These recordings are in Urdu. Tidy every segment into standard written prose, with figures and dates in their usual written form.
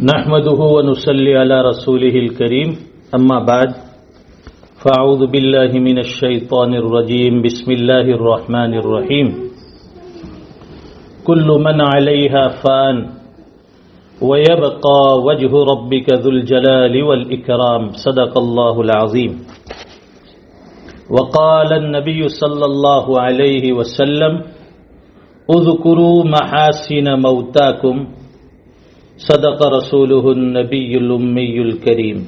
نحمده ونصلي على رسوله الكريم اما بعد فاعوذ بالله من الشيطان الرجيم بسم الله الرحمن الرحيم كل من عليها فان ويبقى وجه ربك ذو الجلال والإكرام صدق الله العظيم وقال النبي صلى الله عليه وسلم اذكروا محاسن موتاكم صدق رسوله النبي الأمي الكريم.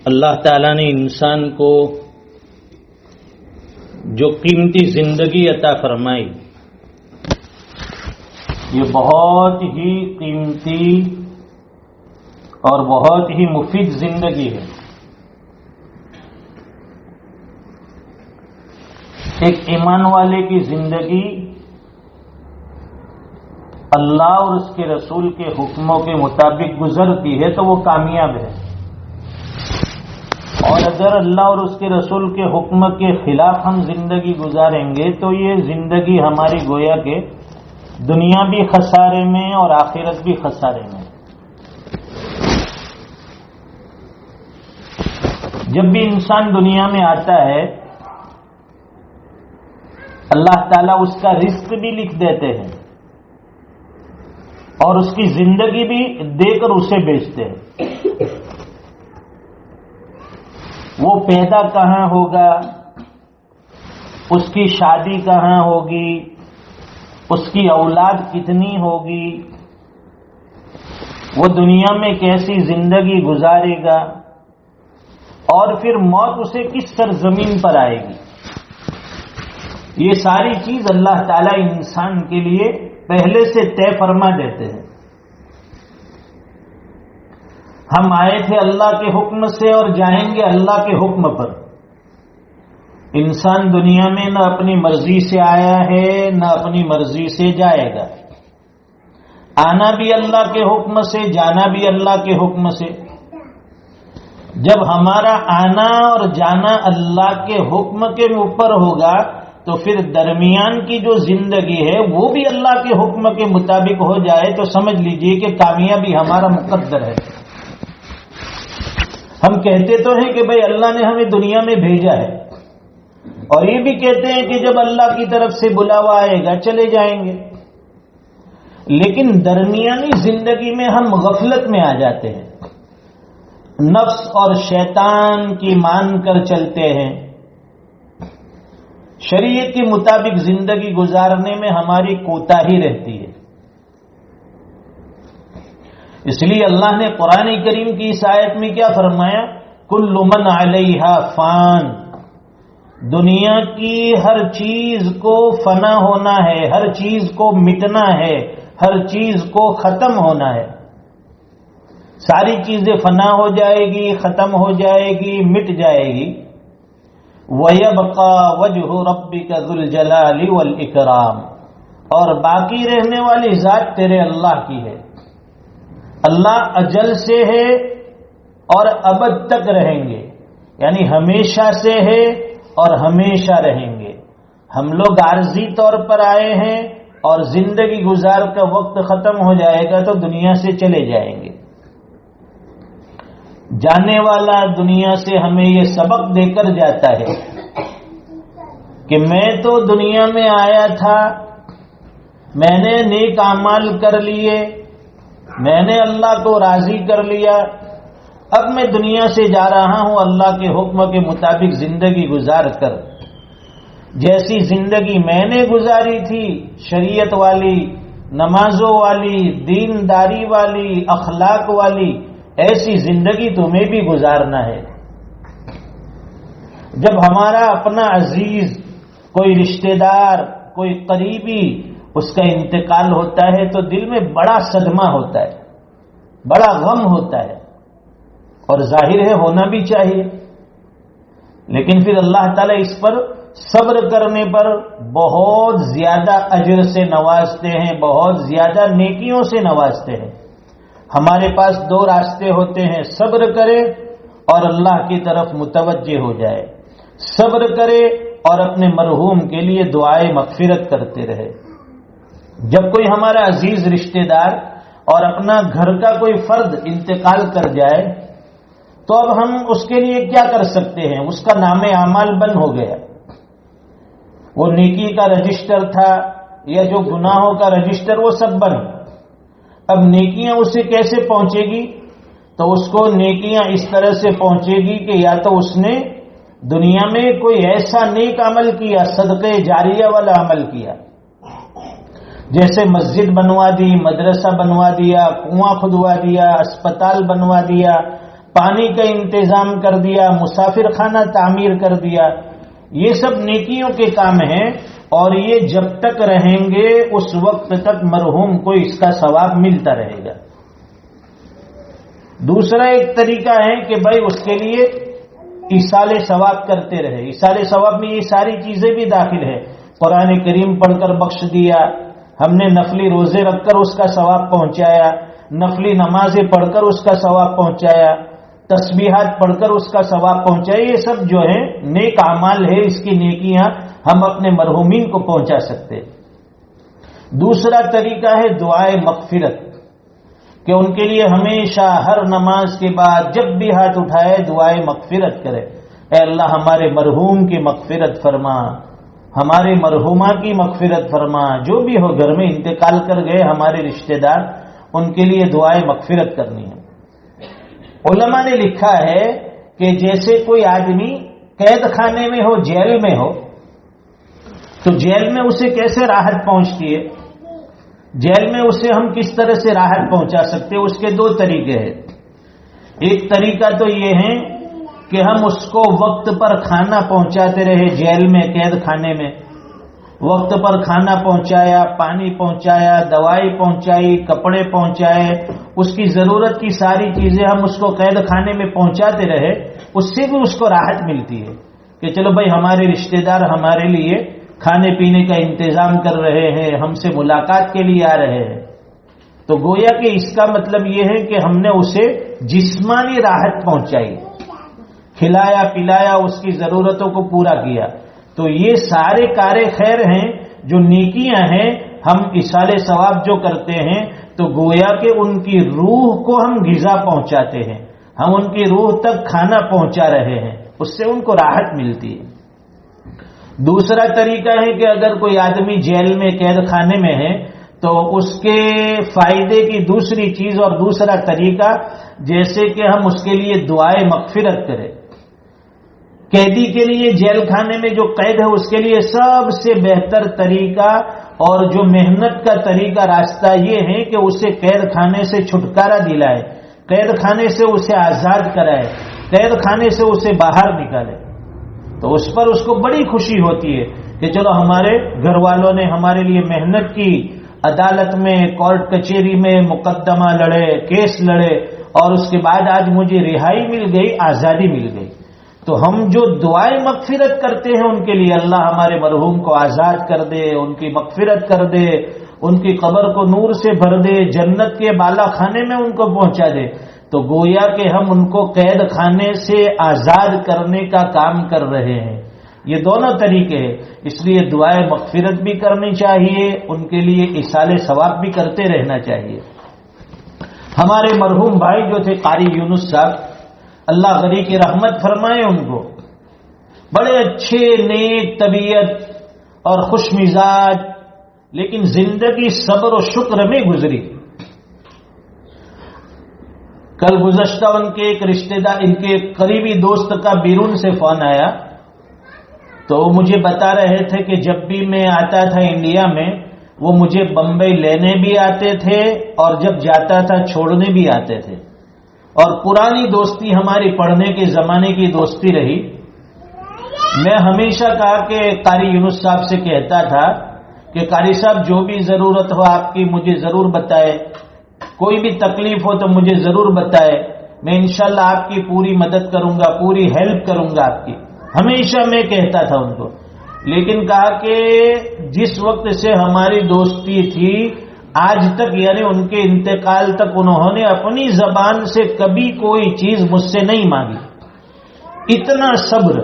اللہ تعالیٰ نے انسان کو جو قیمتی زندگی عطا فرمائی، یہ بہت ہی قیمتی اور بہت ہی مفید زندگی ہے. ایک ایمان والے کی زندگی اللہ اور اس کے رسول کے حکموں کے مطابق گزرتی ہے تو وہ کامیاب ہے، اور اگر اللہ اور اس کے رسول کے حکم کے خلاف ہم زندگی گزاریں گے تو یہ زندگی ہماری گویا کہ دنیا بھی خسارے میں اور آخرت بھی خسارے میں. جب بھی انسان دنیا میں آتا ہے اللہ تعالیٰ اس کا رزق بھی لکھ دیتے ہیں اور اس کی زندگی بھی دے کر اسے بیچتے ہیں. وہ پیدا کہاں ہوگا، اس کی شادی کہاں ہوگی، اس کی اولاد کتنی ہوگی، وہ دنیا میں کیسی زندگی گزارے گا، اور پھر موت اسے کس سرزمین پر آئے گی، یہ ساری چیز اللہ تعالیٰ انسان کے لیے پہلے سے طے فرما دیتے ہیں. ہم آئے تھے اللہ کے حکم سے اور جائیں گے اللہ کے حکم پر. انسان دنیا میں نہ اپنی مرضی سے آیا ہے نہ اپنی مرضی سے جائے گا. آنا بھی اللہ کے حکم سے، جانا بھی اللہ کے حکم سے. جب ہمارا آنا اور جانا اللہ کے حکم کے اوپر ہوگا تو پھر درمیان کی جو زندگی ہے وہ بھی اللہ کے حکم کے مطابق ہو جائے تو سمجھ لیجئے کہ کامیابی ہمارا مقدر ہے. ہم کہتے تو ہیں کہ بھئی اللہ نے ہمیں دنیا میں بھیجا ہے، اور یہ بھی کہتے ہیں کہ جب اللہ کی طرف سے بلاوا آئے گا چلے جائیں گے، لیکن درمیانی زندگی میں ہم غفلت میں آ جاتے ہیں، نفس اور شیطان کی مان کر چلتے ہیں. شریعت کے مطابق زندگی گزارنے میں ہماری کوتاہی رہتی ہے. اس لیے اللہ نے قرآن کریم کی اس آیت میں کیا فرمایا؟ کل من علیہا فان. دنیا کی ہر چیز کو فنا ہونا ہے، ہر چیز کو مٹنا ہے، ہر چیز کو ختم ہونا ہے. ساری چیزیں فنا ہو جائے گی، ختم ہو جائے گی، مٹ جائے گی. وَيَبْقَى وَجْهُ رَبِّكَ ذُو الْجَلَالِ وَالْإِكْرَامِ. اور باقی رہنے والی ذات تیرے اللہ کی ہے. اللہ ازل سے ہے اور ابد تک رہیں گے، یعنی ہمیشہ سے ہے اور ہمیشہ رہیں گے. ہم لوگ عارضی طور پر آئے ہیں اور زندگی گزار کا وقت ختم ہو جائے گا تو دنیا سے چلے جائیں گے. جانے والا دنیا سے ہمیں یہ سبق دے کر جاتا ہے کہ میں تو دنیا میں آیا تھا، میں نے نیک اعمال کر لیے، میں نے اللہ کو راضی کر لیا، اب میں دنیا سے جا رہا ہوں اللہ کے حکم کے مطابق زندگی گزار کر. جیسی زندگی میں نے گزاری تھی، شریعت والی، نمازوں والی، دینداری والی، اخلاق والی، ایسی زندگی تمہیں بھی گزارنا ہے. جب ہمارا اپنا عزیز، کوئی رشتہ دار، کوئی قریبی، اس کا انتقال ہوتا ہے تو دل میں بڑا صدمہ ہوتا ہے، بڑا غم ہوتا ہے، اور ظاہر ہے ہونا بھی چاہیے. لیکن پھر اللہ تعالیٰ اس پر صبر کرنے پر بہت زیادہ اجر سے نوازتے ہیں، بہت زیادہ نیکیوں سے نوازتے ہیں. ہمارے پاس دو راستے ہوتے ہیں، صبر کرے اور اللہ کی طرف متوجہ ہو جائے. صبر کرے اور اپنے مرحوم کے لیے دعائے مغفرت کرتے رہے۔ جب کوئی ہمارا عزیز رشتہ دار اور اپنا گھر کا کوئی فرد انتقال کر جائے تو اب ہم اس کے لیے کیا کر سکتے ہیں؟ اس کا نام اعمال بند ہو گیا، وہ نیکی کا رجسٹر تھا یا جو گناہوں کا رجسٹر، وہ سب بند۔ اب نیکیاں اسے کیسے پہنچے گی؟ تو اس کو نیکیاں اس طرح سے پہنچے گی کہ یا تو اس نے دنیا میں کوئی ایسا نیک عمل کیا، صدقے جاریہ والا عمل کیا، جیسے مسجد بنوا دی، مدرسہ بنوا دیا، کنواں کھدوا دیا، اسپتال بنوا دیا، پانی کا انتظام کر دیا، مسافر خانہ تعمیر کر دیا۔ یہ سب نیکیوں کے کام ہیں، اور یہ جب تک رہیں گے اس وقت تک مرحوم کو اس کا ثواب ملتا رہے گا۔ دوسرا ایک طریقہ ہے کہ بھائی اس کے لیے ایصال ثواب کرتے رہے۔ ایصال ثواب میں یہ ساری چیزیں بھی داخل ہے، قرآن کریم پڑھ کر بخش دیا، ہم نے نفلی روزے رکھ کر اس کا ثواب پہنچایا، نفلی نمازیں پڑھ کر اس کا ثواب پہنچایا، تسبیحات پڑھ کر اس کا ثواب پہنچایا۔ یہ سب جو ہے نیک اعمال ہے، اس کی نیکیاں ہم اپنے مرحومین کو پہنچا سکتے۔ دوسرا طریقہ ہے دعائے مغفرت، کہ ان کے لیے ہمیشہ ہر نماز کے بعد جب بھی ہاتھ اٹھائے دعائے مغفرت کرے۔ اے اللہ ہمارے مرحوم کی مغفرت فرما، ہمارے مرحومہ کی مغفرت فرما، جو بھی ہو گھر میں انتقال کر گئے ہمارے رشتہ دار، ان کے لیے دعائے مغفرت کرنی ہے۔ علماء نے لکھا ہے کہ جیسے کوئی آدمی قید خانے میں ہو، جیل میں ہو، تو جیل میں اسے کیسے راحت پہنچتی ہے؟ جیل میں اسے ہم کس طرح سے راحت پہنچا سکتے ہیں؟ اس کے دو طریقے ہیں۔ ایک طریقہ تو یہ ہے کہ ہم اس کو وقت پر کھانا پہنچاتے رہے، جیل میں قید خانے میں وقت پر کھانا پہنچایا، پانی پہنچایا، دوائی پہنچائی، کپڑے پہنچائے، اس کی ضرورت کی ساری چیزیں ہم اس کو قید خانے میں پہنچاتے رہے، اس سے بھی اس کو راحت ملتی ہے کہ چلو بھائی ہمارے رشتہ دار ہمارے لیے کھانے پینے کا انتظام کر رہے ہیں، ہم سے ملاقات کے لیے آ رہے ہیں۔ تو گویا کہ اس کا مطلب یہ ہے کہ ہم نے اسے جسمانی راحت پہنچائی، کھلایا پلایا، اس کی ضرورتوں کو پورا کیا۔ تو یہ سارے کار خیر ہیں، جو نیکیاں ہیں، ہم ایصال ثواب جو کرتے ہیں تو گویا کہ ان کی روح کو ہم غذا پہنچاتے ہیں، ہم ان کی روح تک کھانا پہنچا رہے ہیں، اس سے ان کو راحت ملتی ہے۔ دوسرا طریقہ ہے کہ اگر کوئی آدمی جیل میں قید خانے میں ہے تو اس کے فائدے کی دوسری چیز اور دوسرا طریقہ، جیسے کہ ہم اس کے لیے دعائے مغفرت کریں۔ قیدی کے لیے جیل خانے میں جو قید ہے اس کے لیے سب سے بہتر طریقہ اور جو محنت کا طریقہ راستہ یہ ہے کہ اسے قید خانے سے چھٹکارا دلائے، قید خانے سے اسے آزاد کرائے، قید خانے سے اسے باہر نکالے۔ تو اس پر اس کو بڑی خوشی ہوتی ہے کہ چلو ہمارے گھر والوں نے ہمارے لیے محنت کی، عدالت میں، کورٹ کچہری میں مقدمہ لڑے، کیس لڑے، اور اس کے بعد آج مجھے رہائی مل گئی، آزادی مل گئی۔ تو ہم جو دعائیں مغفرت کرتے ہیں ان کے لیے، اللہ ہمارے مرحوم کو آزاد کر دے، ان کی مغفرت کر دے، ان کی قبر کو نور سے بھر دے، جنت کے بالا خانے میں ان کو پہنچا دے، تو گویا کہ ہم ان کو قید خانے سے آزاد کرنے کا کام کر رہے ہیں۔ یہ دونوں طریقے ہیں، اس لیے دعائیں مغفرت بھی کرنی چاہیے، ان کے لیے ایصال ثواب بھی کرتے رہنا چاہیے۔ ہمارے مرحوم بھائی جو تھے قاری یونس صاحب، اللہ غنی کی رحمت فرمائے ان کو، بڑے اچھے نیک طبیعت اور خوش مزاج، لیکن زندگی صبر و شکر میں گزری۔ کل گزشتہ ان کے ایک رشتہ دار، ان کے ایک قریبی دوست کا بیرون سے فون آیا تو وہ مجھے بتا رہے تھے کہ جب بھی میں آتا تھا انڈیا میں وہ مجھے بمبئی لینے بھی آتے تھے اور جب جاتا تھا چھوڑنے بھی آتے تھے، اور پرانی دوستی ہماری پڑھنے کے زمانے کی دوستی رہی۔ میں ہمیشہ کہا کہ قاری یونس صاحب سے کہتا تھا کہ قاری صاحب جو بھی ضرورت ہو آپ کی مجھے ضرور بتائے، کوئی بھی تکلیف ہو تو مجھے ضرور بتائے، میں انشاءاللہ آپ کی پوری مدد کروں گا، پوری ہیلپ کروں گا آپ کی، ہمیشہ میں کہتا تھا ان کو۔ لیکن کہا کہ جس وقت سے ہماری دوستی تھی آج تک، یعنی ان کے انتقال تک، انہوں نے اپنی زبان سے کبھی کوئی چیز مجھ سے نہیں مانگی۔ اتنا صبر،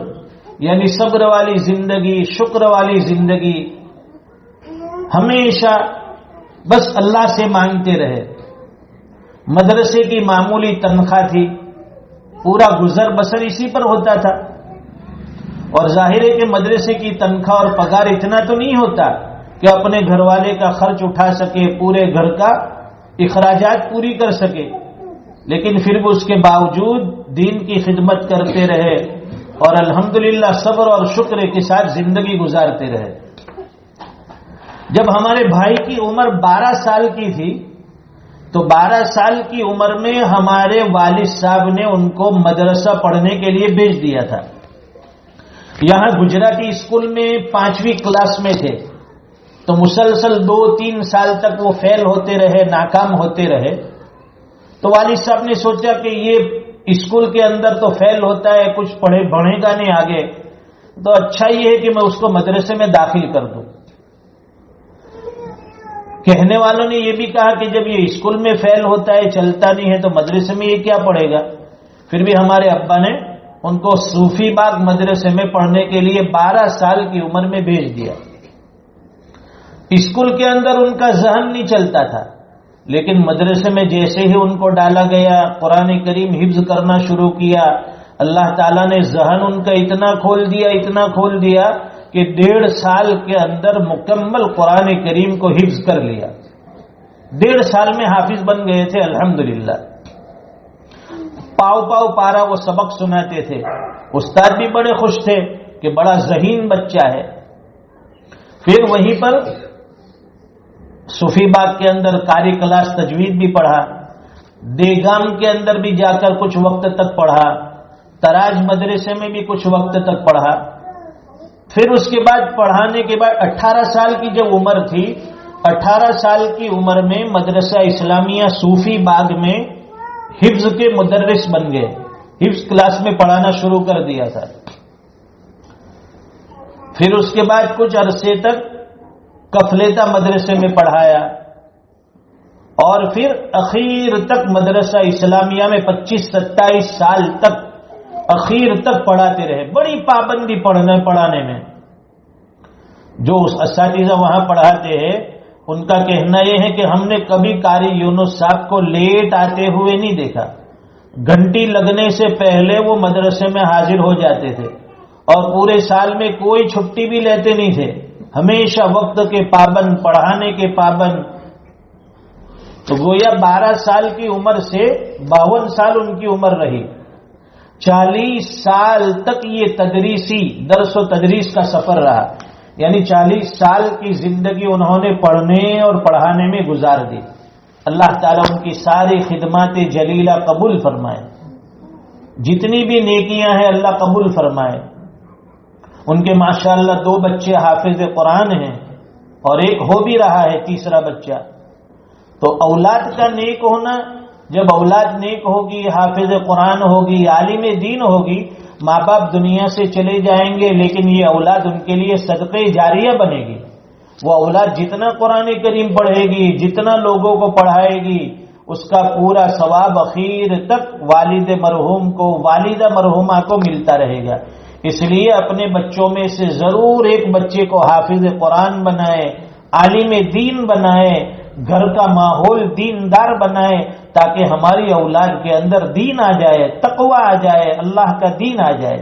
یعنی صبر والی زندگی، شکر والی زندگی، ہمیشہ بس اللہ سے مانگتے رہے۔ مدرسے کی معمولی تنخواہ تھی، پورا گزر بسر اسی پر ہوتا تھا، اور ظاہر ہے کہ مدرسے کی تنخواہ اور پگار اتنا تو نہیں ہوتا کہ اپنے گھر والے کا خرچ اٹھا سکے، پورے گھر کا اخراجات پوری کر سکے، لیکن پھر بھی اس کے باوجود دین کی خدمت کرتے رہے اور الحمدللہ صبر اور شکر کے ساتھ زندگی گزارتے رہے۔ جب ہمارے بھائی کی عمر 12 سال کی تھی تو 12 سال کی عمر میں ہمارے والد صاحب نے ان کو مدرسہ پڑھنے کے لیے بھیج دیا تھا۔ یہاں گجراتی اسکول میں 5ویں کلاس میں تھے، تو مسلسل 2-3 سال تک وہ فیل ہوتے رہے، ناکام ہوتے رہے۔ تو والد صاحب نے سوچا کہ یہ اسکول کے اندر تو فیل ہوتا ہے، کچھ بڑھے گا نہیں آگے، تو اچھا یہ ہے کہ میں اس کو مدرسے میں داخل کر دوں۔ کہنے والوں نے یہ بھی کہا کہ جب یہ اسکول میں فیل ہوتا ہے، چلتا نہیں ہے، تو مدرسے میں یہ کیا پڑھے گا؟ پھر بھی ہمارے ابا نے ان کو صوفی باغ مدرسے میں پڑھنے کے لیے 12 سال کی عمر میں بھیج دیا۔ اسکول کے اندر ان کا ذہن نہیں چلتا تھا، لیکن مدرسے میں جیسے ہی ان کو ڈالا گیا، قرآن کریم حفظ کرنا شروع کیا، اللہ تعالیٰ نے ذہن ان کا اتنا کھول دیا کہ 1.5 سال کے اندر مکمل قرآن کریم کو حفظ کر لیا۔ 1.5 سال میں حافظ بن گئے تھے الحمدللہ۔ پاؤ پارا وہ سبق سناتے تھے، استاد بھی بڑے خوش تھے کہ بڑا ذہین بچہ ہے۔ پھر وہیں پر صوفی باغ کے اندر قاری کلاس تجوید بھی پڑھا، دیگام کے اندر بھی جا کر کچھ وقت تک پڑھا، تراج مدرسے میں بھی کچھ وقت تک پڑھا۔ پھر اس کے بعد پڑھانے کے بعد 18 سال کی جب عمر تھی، 18 سال کی عمر میں مدرسہ اسلامیہ صوفی باغ میں حفظ کے مدرس بن گئے، حفظ کلاس میں پڑھانا شروع کر دیا تھا۔ پھر اس کے بعد کچھ عرصے تک کفلیتا مدرسے میں پڑھایا، اور پھر اخیر تک مدرسہ اسلامیہ میں 25-27 سال تک اخیر تک پڑھاتے رہے۔ بڑی پابندی پڑھانے میں۔ جو اساتذہ وہاں پڑھاتے ہیں ان کا کہنا یہ ہے کہ ہم نے کبھی قاری یونس صاحب کو لیٹ آتے ہوئے نہیں دیکھا، گھنٹی لگنے سے پہلے وہ مدرسے میں حاضر ہو جاتے تھے، اور پورے سال میں کوئی چھٹی بھی لیتے نہیں تھے، ہمیشہ وقت کے پابند، پڑھانے کے پابند۔ تو گویا 12 سال کی عمر سے 52 سال ان کی عمر رہی، 40 سال تک یہ تدریسی درس و تدریس کا سفر رہا، یعنی 40 سال کی زندگی انہوں نے پڑھنے اور پڑھانے میں گزار دی۔ اللہ تعالیٰ ان کی ساری خدمات جلیلہ قبول فرمائے، جتنی بھی نیکیاں ہیں اللہ قبول فرمائے۔ ان کے ماشاءاللہ 2 بچے حافظ قرآن ہیں، اور ایک ہو بھی رہا ہے 3را بچہ۔ تو اولاد کا نیک ہونا، جب اولاد نیک ہوگی، حافظ قرآن ہوگی، عالم دین ہوگی، ماں باپ دنیا سے چلے جائیں گے، لیکن یہ اولاد ان کے لیے صدقہ جاریہ بنے گی۔ وہ اولاد جتنا قرآن کریم پڑھے گی، جتنا لوگوں کو پڑھائے گی، اس کا پورا ثواب اخیر تک والد مرحوم کو، والدہ مرحومہ کو ملتا رہے گا۔ اس لیے اپنے بچوں میں سے ضرور ایک بچے کو حافظ قرآن بنائے، عالم دین بنائے، گھر کا ماحول دیندار بنائے، تاکہ ہماری اولاد کے اندر دین آ جائے، تقوی آ جائے، اللہ کا دین آ جائے۔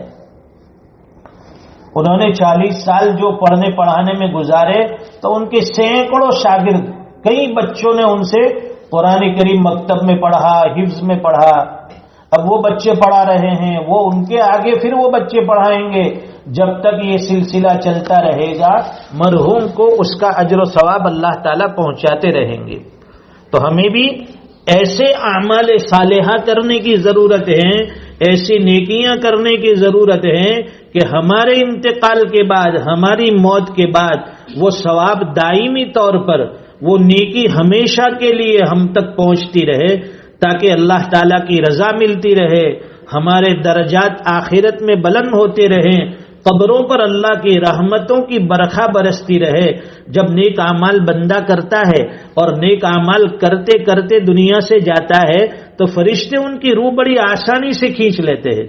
انہوں نے 40 سال جو پڑھنے پڑھانے میں گزارے، تو ان کے سینکڑوں شاگرد، کئی بچوں نے ان سے قرآن کریم مکتب میں پڑھا، حفظ میں پڑھا۔ اب وہ بچے پڑھا رہے ہیں، وہ ان کے آگے پھر وہ بچے پڑھائیں گے، جب تک یہ سلسلہ چلتا رہے گا مرحوم کو اس کا اجر و ثواب اللہ تعالیٰ پہنچاتے رہیں گے۔ تو ہمیں بھی ایسے اعمال صالحہ کرنے کی ضرورت ہے، ایسی نیکیاں کرنے کی ضرورت ہے کہ ہمارے انتقال کے بعد، ہماری موت کے بعد وہ ثواب دائمی طور پر، وہ نیکی ہمیشہ کے لیے ہم تک پہنچتی رہے، تاکہ اللہ تعالیٰ کی رضا ملتی رہے، ہمارے درجات آخرت میں بلند ہوتے رہیں، قبروں پر اللہ کی رحمتوں کی برکھا برستی رہے۔ جب نیک اعمال بندہ کرتا ہے اور نیک اعمال کرتے کرتے دنیا سے جاتا ہے، تو فرشتے ان کی روح بڑی آسانی سے کھینچ لیتے ہیں۔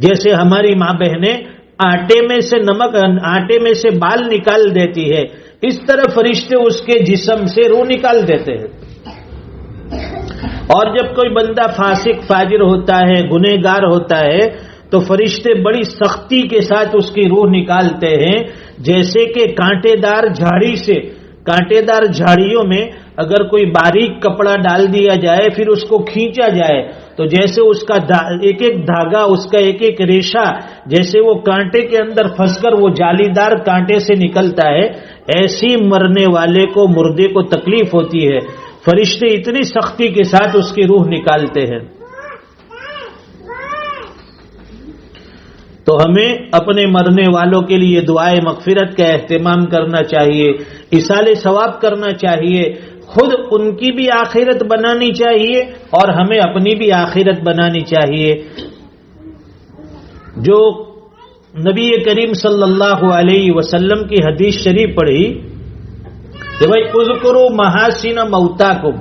جیسے ہماری ماں بہنیں آٹے میں سے نمک، آٹے میں سے بال نکال دیتی ہے، اس طرح فرشتے اس کے جسم سے روح نکال دیتے ہیں۔ اور جب کوئی بندہ فاسق فاجر ہوتا ہے، گنہگار ہوتا ہے، تو فرشتے بڑی سختی کے ساتھ اس کی روح نکالتے ہیں، جیسے کہ کانٹے دار جھاڑی سے، کانٹے دار جھاڑیوں میں اگر کوئی باریک کپڑا ڈال دیا جائے پھر اس کو کھینچا جائے تو جیسے اس کا ایک ایک دھاگا، اس کا ایک ایک ریشہ جیسے وہ کانٹے کے اندر پھنس کر وہ جالی دار کانٹے سے نکلتا ہے، ایسی مرنے والے کو، مردے کو تکلیف ہوتی ہے، فرشتے اتنی سختی کے ساتھ اس کی روح نکالتے ہیں۔ تو ہمیں اپنے مرنے والوں کے لیے دعائے مغفرت کا اہتمام کرنا چاہیے، ایصال ثواب کرنا چاہیے، خود ان کی بھی آخرت بنانی چاہیے اور ہمیں اپنی بھی آخرت بنانی چاہیے۔ جو نبی کریم صلی اللہ علیہ وسلم کی حدیث شریف پڑھی کہ بھائی اذکروا محاسن موتاکم،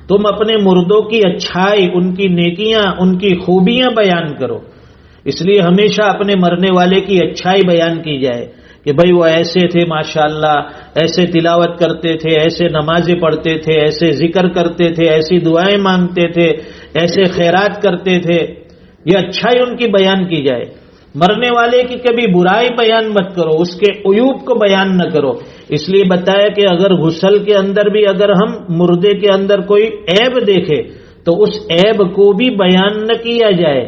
تم اپنے مردوں کی اچھائی، ان کی نیکیاں، ان کی خوبیاں بیان کرو، اس لیے ہمیشہ اپنے مرنے والے کی اچھائی بیان کی جائے کہ بھائی وہ ایسے تھے ماشاءاللہ، ایسے تلاوت کرتے تھے، ایسے نمازیں پڑھتے تھے، ایسے ذکر کرتے تھے، ایسی دعائیں مانگتے تھے، ایسے خیرات کرتے تھے، یہ اچھائی ان کی بیان کی جائے۔ مرنے والے کی کبھی برائی بیان مت کرو، اس کے عیوب کو بیان نہ کرو، اس لیے بتایا کہ اگر غسل کے اندر بھی اگر ہم مردے کے اندر کوئی عیب دیکھے تو اس عیب کو بھی بیان نہ کیا جائے۔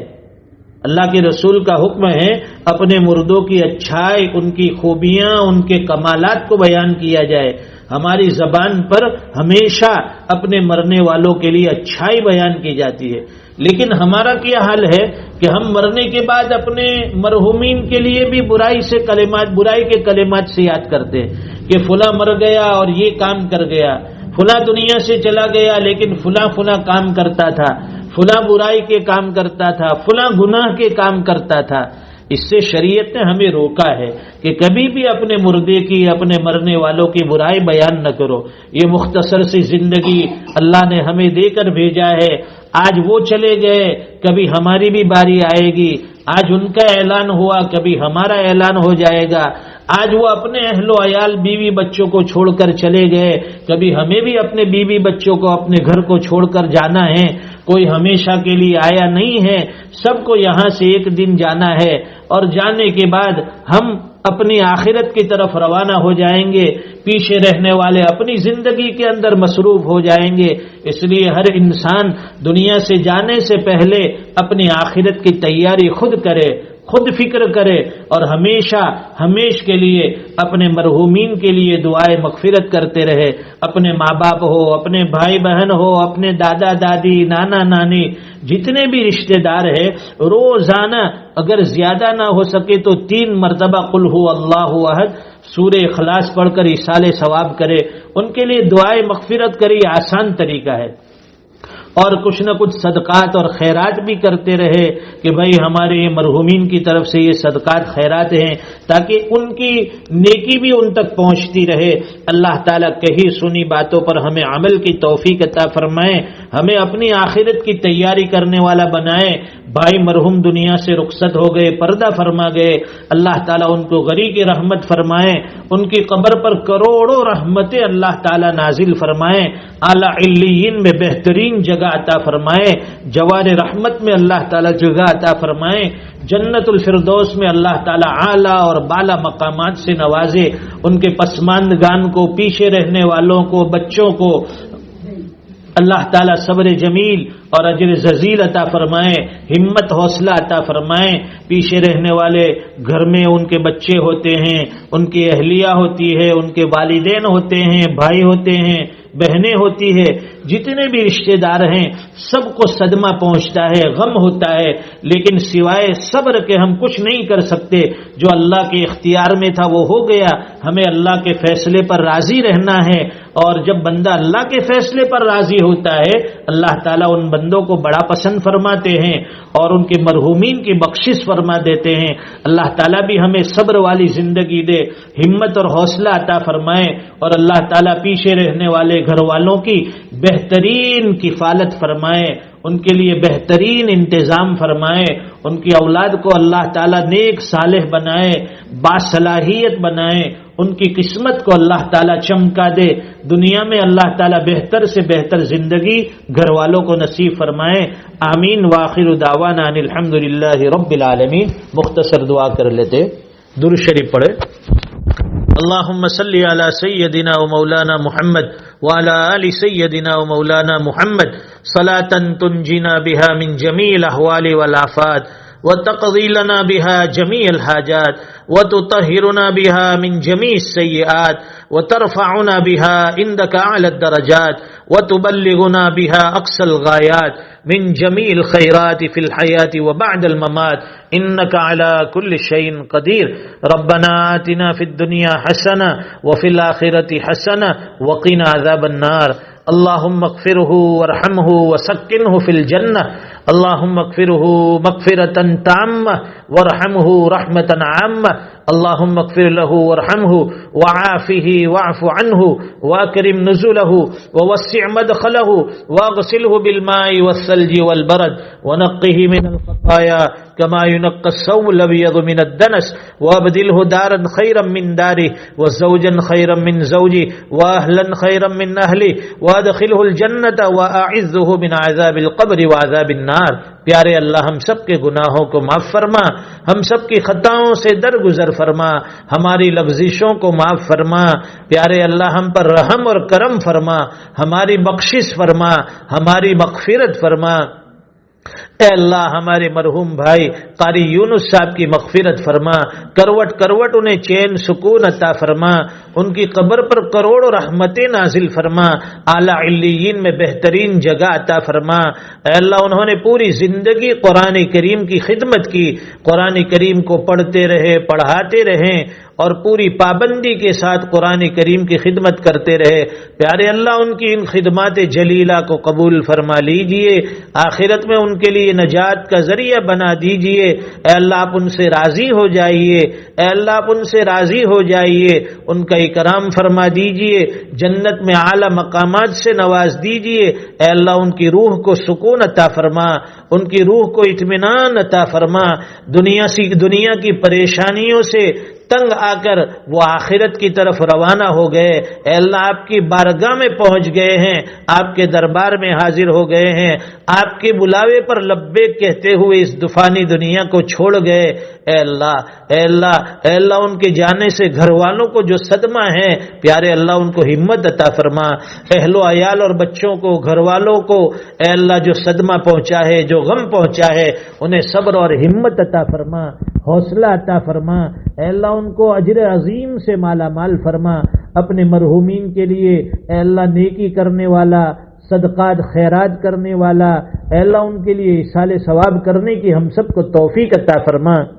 اللہ کے رسول کا حکم ہے اپنے مردوں کی اچھائی، ان کی خوبیاں، ان کے کمالات کو بیان کیا جائے۔ ہماری زبان پر ہمیشہ اپنے مرنے والوں کے لیے اچھائی بیان کی جاتی ہے، لیکن ہمارا کیا حال ہے کہ ہم مرنے کے بعد اپنے مرحومین کے لیے بھی برائی کے کلمات سے یاد کرتے ہیں کہ فلاں مر گیا اور یہ کام کر گیا، فلاں دنیا سے چلا گیا لیکن فلاں کام کرتا تھا، فلاں برائی کے کام کرتا تھا، فلاں گناہ کے کام کرتا تھا۔ اس سے شریعت نے ہمیں روکا ہے کہ کبھی بھی اپنے مردے کی، اپنے مرنے والوں کی برائی بیان نہ کرو۔ یہ مختصر سی زندگی اللہ نے ہمیں دے کر بھیجا ہے، آج وہ چلے گئے، کبھی ہماری بھی باری آئے گی، آج ان کا اعلان ہوا، کبھی ہمارا اعلان ہو جائے گا، آج وہ اپنے اہل و عیال بیوی بچوں کو چھوڑ کر چلے گئے، کبھی ہمیں بھی اپنے بیوی بچوں کو، اپنے گھر کو چھوڑ کر جانا ہے، کوئی ہمیشہ کے لیے آیا نہیں ہے، سب کو یہاں سے ایک دن جانا ہے، اور جانے کے بعد ہم اپنی آخرت کی طرف روانہ ہو جائیں گے، پیچھے رہنے والے اپنی زندگی کے اندر مصروف ہو جائیں گے۔ اس لیے ہر انسان دنیا سے جانے سے پہلے اپنی آخرت کی تیاری خود کرے، خود فکر کرے، اور ہمیشہ کے لیے اپنے مرحومین کے لیے دعائے مغفرت کرتے رہے۔ اپنے ماں باپ ہو، اپنے بھائی بہن ہو، اپنے دادا دادی، نانا نانی، جتنے بھی رشتہ دار ہیں، روزانہ اگر زیادہ نہ ہو سکے تو 3 مرتبہ قل هو اللہ احد سورہ اخلاص پڑھ کر ایصال ثواب کرے، ان کے لیے دعائے مغفرت کرے، آسان طریقہ ہے۔ اور کچھ نہ کچھ صدقات اور خیرات بھی کرتے رہے کہ بھائی ہمارے مرحومین کی طرف سے یہ صدقات خیرات ہیں، تاکہ ان کی نیکی بھی ان تک پہنچتی رہے۔ اللہ تعالیٰ کہی سنی باتوں پر ہمیں عمل کی توفیق عطا فرمائے، ہمیں اپنی آخرت کی تیاری کرنے والا بنائے۔ بھائی مرحوم دنیا سے رخصت ہو گئے، پردہ فرما گئے، اللہ تعالیٰ ان کو غریق رحمت فرمائے، ان کی قبر پر کروڑوں رحمتیں اللہ تعالیٰ نازل فرمائے، اعلیٰ علیین میں بہترین جگہ عطا فرمائے، جوار رحمت میں اللہ تعالیٰ جگہ عطا فرمائے، جنت الفردوس میں اللہ تعالیٰ اعلیٰ اور بالا مقامات سے نوازے، ان کے پسماندگان کو، پیچھے رہنے والوں کو، بچوں کو اللہ تعالیٰ صبر جمیل اور اجر جزیل عطا فرمائے، ہمت حوصلہ عطا فرمائے۔ پیچھے رہنے والے گھر میں ان کے بچے ہوتے ہیں، ان کی اہلیہ ہوتی ہے، ان کے والدین ہوتے ہیں، بھائی ہوتے ہیں، بہنیں ہوتی ہے، جتنے بھی رشتہ دار ہیں سب کو صدمہ پہنچتا ہے، غم ہوتا ہے، لیکن سوائے صبر کے ہم کچھ نہیں کر سکتے۔ جو اللہ کے اختیار میں تھا وہ ہو گیا، ہمیں اللہ کے فیصلے پر راضی رہنا ہے، اور جب بندہ اللہ کے فیصلے پر راضی ہوتا ہے اللہ تعالیٰ ان بندوں کو بڑا پسند فرماتے ہیں اور ان کے مرحومین کی بخشش فرما دیتے ہیں۔ اللہ تعالیٰ بھی ہمیں صبر والی زندگی دے، ہمت اور حوصلہ عطا فرمائے، اور اللہ تعالیٰ پیچھے رہنے والے گھر والوں کی بہترین کفالت فرمائے، ان کے لیے بہترین انتظام فرمائے، ان کی اولاد کو اللہ تعالیٰ نیک صالح بنائے، باصلاحیت بنائے، ان کی قسمت کو اللہ تعالیٰ چمکا دے، دنیا میں اللہ تعالیٰ بہتر سے بہتر زندگی گھر والوں کو نصیب فرمائے، آمین۔ وآخر دعوانا ان الحمدللہ رب العالمین۔ مختصر دعا کر لیتے، درود شریف پڑھے۔ اللهم صل على سيدنا ومولانا محمد وعلى آل سيدنا ومولانا محمد صلاة تنجينا بها من جميع الأحوال والآفات وتقضي لنا بها جميع الحاجات وتطهرنا بها من جميع السيئات وترفعنا بها عندك أعلى الدرجات وتبلغنا بها أقصى الغايات من جميع الخيرات في الحياة وبعد الممات إنك على كل شيء قدير۔ ربنا آتنا في الدنيا حسنة وفي الآخرة حسنة وقنا عذاب النار۔ اللهم اغفره وارحمه وسكنه في الجنة، اللهم اغفره مغفرة تامة وارحمه رحمة عامة، اللهم اغفر له وارحمه وعافه واعف عنه واكرم نزله ووسع مدخله واغسله بالماء والثلج والبرد ونقه من الخطايا كما ينقى الثوب الأبيض من الدنس، وابدله دارا خيرا من داره وزوجا خيرا من زوجه وأهلا خيرا من أهله وادخله الجنة وأعذه من عذاب القبر وعذاب النار۔ پیارے اللہ ہم سب کے گناہوں کو معاف فرما، ہم سب کی خطاؤں سے درگزر فرما، ہماری لغزشوں کو معاف فرما۔ پیارے اللہ ہم پر رحم اور کرم فرما، ہماری بخشش فرما، ہماری مغفرت فرما۔ اے اللہ ہمارے مرحوم بھائی قاری یونس صاحب کی مغفرت فرما، کروٹ کروٹ انہیں چین سکون عطا فرما، ان کی قبر پر کروڑوں رحمتیں نازل فرما، اعلیٰ علیین میں بہترین جگہ عطا فرما۔ اے اللہ انہوں نے پوری زندگی قرآن کریم کی خدمت کی، قرآن کریم کو پڑھتے رہے، پڑھاتے رہیں اور پوری پابندی کے ساتھ قرآن کریم کی خدمت کرتے رہے۔ پیارے اللہ ان کی ان خدمات جلیلہ کو قبول فرما لیجئے، آخرت میں ان کے لیے نجات کا ذریعہ بنا دیجئے۔ اے اللہ آپ ان سے راضی ہو جائیے، اے اللہ آپ ان سے راضی ہو جائیے، ان کا اکرام فرما دیجئے، جنت میں اعلیٰ مقامات سے نواز دیجئے۔ اے اللہ ان کی روح کو سکون عطا فرما، ان کی روح کو اطمینان عطا فرما، دنیا کی پریشانیوں سے تنگ آ کر وہ آخرت کی طرف روانہ ہو گئے۔ اے اللہ آپ کی بارگاہ میں پہنچ گئے ہیں، آپ کے دربار میں حاضر ہو گئے ہیں، آپ کے بلاوے پر لبیک کہتے ہوئے اس دفانی دنیا کو چھوڑ گئے۔ اے اللہ اے اللہ اے اللہ ان کے جانے سے گھر والوں کو جو صدمہ ہے، پیارے اللہ ان کو ہمت عطا فرما، اہل و عیال اور بچوں کو، گھر والوں کو اے اللہ جو صدمہ پہنچا ہے، جو غم پہنچا ہے، انہیں صبر اور ہمت عطا فرما، حوصلہ عطا فرما۔ اے اللہ ان کو اجر عظیم سے مالا مال فرما، اپنے مرحومین کے لیے اے اللہ نیکی کرنے والا، صدقات خیرات کرنے والا، اے اللہ ان کے لیے ایصال ثواب کرنے کی ہم سب کو توفیق عطا فرما۔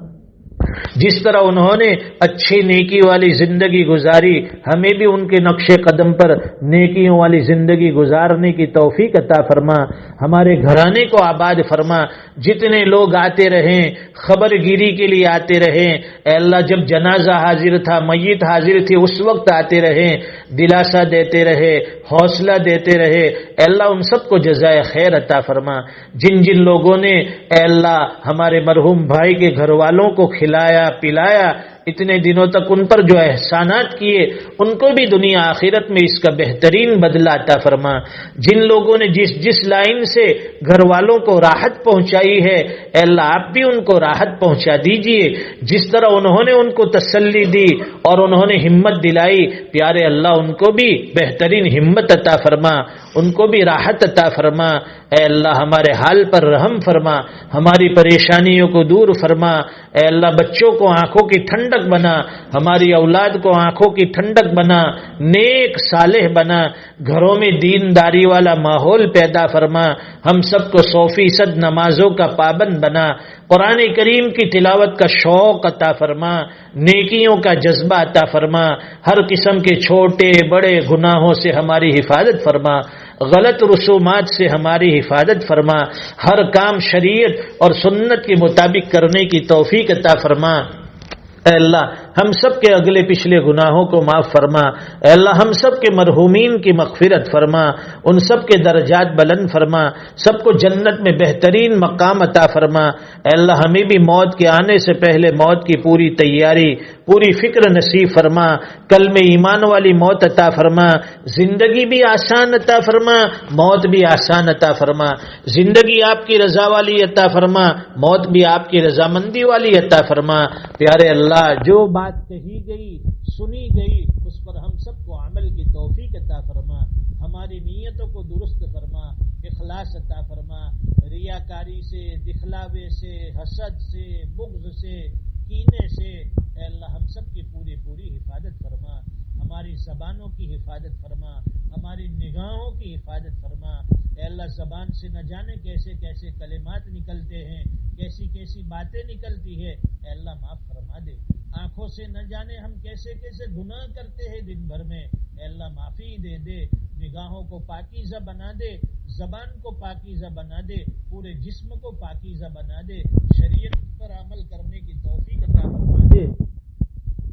جس طرح انہوں نے اچھی نیکی والی زندگی گزاری، ہمیں بھی ان کے نقش قدم پر نیکیوں والی زندگی گزارنے کی توفیق عطا فرما، ہمارے گھرانے کو آباد فرما۔ جتنے لوگ آتے رہیں، خبر گیری کے لیے آتے رہیں، اے اللہ جب جنازہ حاضر تھا، میت حاضر تھی، اس وقت آتے رہیں، دلاسا دیتے رہے، حوصلہ دیتے رہے۔ اے اللہ ان سب کو جزائے خیر عطا فرما۔ جن جن لوگوں نے اے اللہ ہمارے مرحوم بھائی کے گھر والوں کو کھلایا پلایا، اتنے دنوں تک ان پر جو احسانات کیے، ان کو بھی دنیا آخرت میں اس کا بہترین بدلہ عطا فرما۔ جن لوگوں نے جس لائن سے گھر والوں کو راحت پہنچائی ہے، اے اللہ آپ بھی ان کو راحت پہنچا دیجئے۔ جس طرح انہوں نے ان کو تسلی دی اور انہوں نے ہمت دلائی، پیارے اللہ ان کو بھی بہترین ہمت عطا فرما، ان کو بھی راحت عطا فرما۔ اے اللہ ہمارے حال پر رحم فرما، ہماری پریشانیوں کو دور فرما۔ اے اللہ بچوں کو آنکھوں کی ٹھنڈک بنا، ہماری اولاد کو آنکھوں کی ٹھنڈک بنا، نیک صالح بنا، گھروں میں دینداری والا ماحول پیدا فرما، ہم سب کو 100% نمازوں کا پابند بنا، قرآن کریم کی تلاوت کا شوق عطا فرما، نیکیوں کا جذبہ عطا فرما، ہر قسم کے چھوٹے بڑے گناہوں سے ہماری حفاظت فرما، غلط رسومات سے ہماری حفاظت فرما، ہر کام شریعت اور سنت کے مطابق کرنے کی توفیق عطا فرما۔ اے اللہ ہم سب کے اگلے پچھلے گناہوں کو معاف فرما، اے اللہ ہم سب کے مرحومین کی مغفرت فرما، ان سب کے درجات بلند فرما، سب کو جنت میں بہترین مقام عطا فرما۔ اے اللہ ہمیں بھی موت کے آنے سے پہلے موت کی پوری تیاری، پوری فکر نصیب فرما، کل میں ایمان والی موت عطا فرما، زندگی بھی آسان عطا فرما، موت بھی آسان عطا فرما، زندگی آپ کی رضا والی عطا فرما، موت بھی آپ کی رضامندی والی عطا فرما۔ پیارے اللہ جو بات کہی گئی سنی گئی اس پر ہم سب کو عمل کی توفیق عطا فرما، ہماری نیتوں کو درست فرما، اخلاص عطا فرما، ریاکاری سے، دکھلاوے سے، حسد سے، بغض سے، کینے سے اے اللہ ہم سب کی پوری حفاظت فرما، ہماری زبانوں کی حفاظت فرما، ہماری نگاہوں کی حفاظت فرما۔ اے اللہ زبان سے نہ جانے کیسے کیسے کلمات نکلتے ہیں، کیسی کیسی باتیں نکلتی ہے، اے اللہ معاف فرما دے۔ آنکھوں سے نہ جانے ہم کیسے کیسے گناہ کرتے ہیں دن بھر میں، اے اللہ معافی دے دے۔ نگاہوں کو پاکیزہ بنا دے، زبان کو پاکیزہ بنا دے، پورے جسم کو پاکیزہ بنا دے، شریعت پر عمل کرنے کی توفیق عطا فرما دے،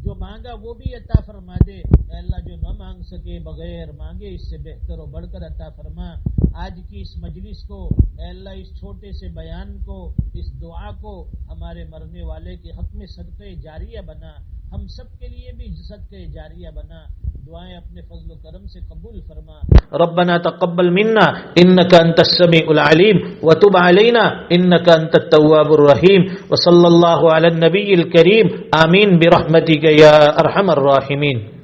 جو مانگا وہ بھی عطا فرما دے۔ اے اللہ جو نہ مانگ سکے بغیر مانگے اس سے بہتر و بڑھ کر عطا فرما۔ آج کی اس مجلس کو اے اللہ اس چھوٹے سے بیان کو، اس دعا کو ہمارے مرنے والے کے حق میں صدقہ جاریہ بنا، ہم سب کے لیے بھی صدقہ جاریہ بنا۔ دعائیں اپنے فضل و کرم سے قبول فرما۔ ربنا تقبل منا انك انت السميع العليم وتب علينا انك انت التواب الرحيم وصلى الله على النبي الكريم آمين برحمتك يا ارحم الراحمين۔